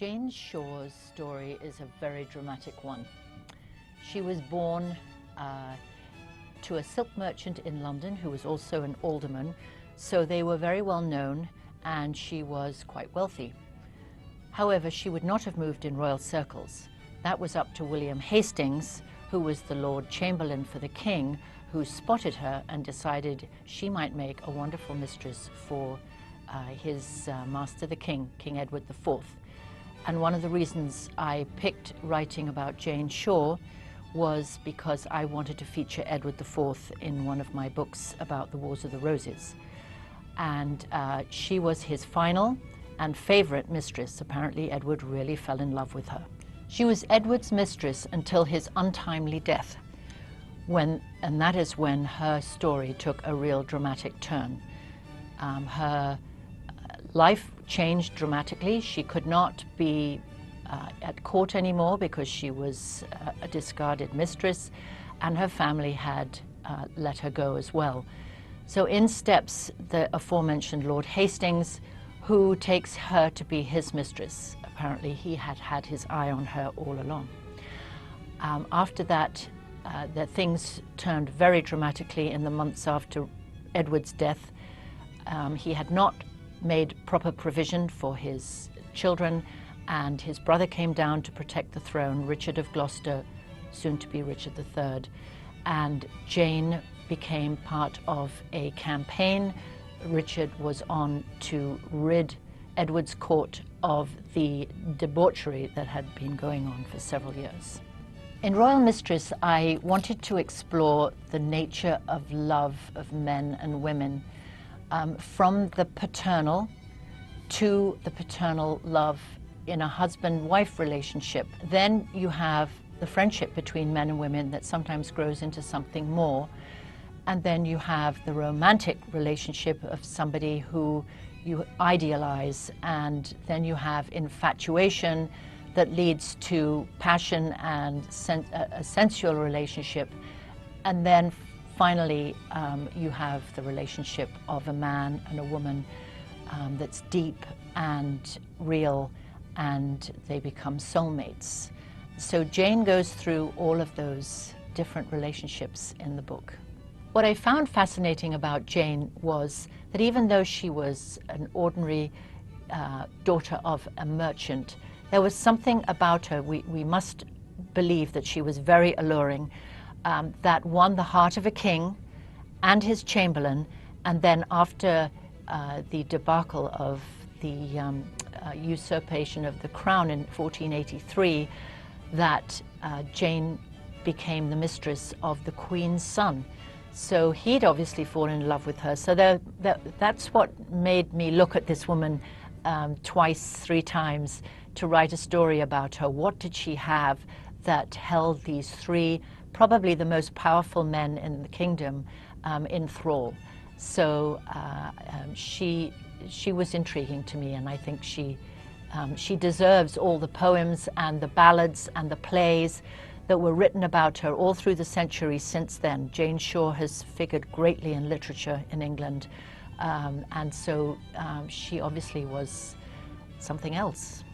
Jane Shaw's story is a very dramatic one. She was born to a silk merchant in London who was also an alderman, so they were very well known and she was quite wealthy. However, she would not have moved in royal circles. That was up to William Hastings, who was the Lord Chamberlain for the King, who spotted her and decided she might make a wonderful mistress for his master, the King, King Edward IV. And one of the reasons I picked writing about Jane Shaw was because I wanted to feature Edward IV in one of my books about the Wars of the Roses. And she was his final and favorite mistress. Apparently, Edward really fell in love with her. She was Edward's mistress until his untimely death, and that is when her story took a real dramatic turn. Her life changed dramatically. She could not be at court anymore because she was a discarded mistress, and her family had let her go as well. So in steps the aforementioned Lord Hastings, who takes her to be his mistress. Apparently he had had his eye on her all along. After that, the things turned very dramatically in the months after Edward's death. He had not made proper provision for his children, and his brother came down to protect the throne, Richard of Gloucester, soon to be Richard III, and Jane became part of a campaign. Richard was on to rid Edward's court of the debauchery that had been going on for several years. In Royal Mistress, I wanted to explore the nature of love of men and women, from the paternal to the paternal love in a husband-wife relationship. Then you have the friendship between men and women that sometimes grows into something more. And then you have the romantic relationship of somebody who you idealize, and then you have infatuation that leads to passion and a sensual relationship. And then finally, you have the relationship of a man and a woman that's deep and real, and they become soulmates. So Jane goes through all of those different relationships in the book. What I found fascinating about Jane was that even though she was an ordinary daughter of a merchant, there was something about her, we must believe that she was very alluring, that won the heart of a king and his chamberlain, and then after the debacle of the usurpation of the crown in 1483, that Jane became the mistress of the Queen's son. So he'd obviously fallen in love with her. So that's what made me look at this woman twice, three times to write a story about her. What did she have that held these three, probably the most powerful men in the kingdom, in thrall? So she was intriguing to me, and I think she deserves all the poems and the ballads and the plays that were written about her all through the centuries since then. Jane Shaw has figured greatly in literature in England, and so she obviously was something else.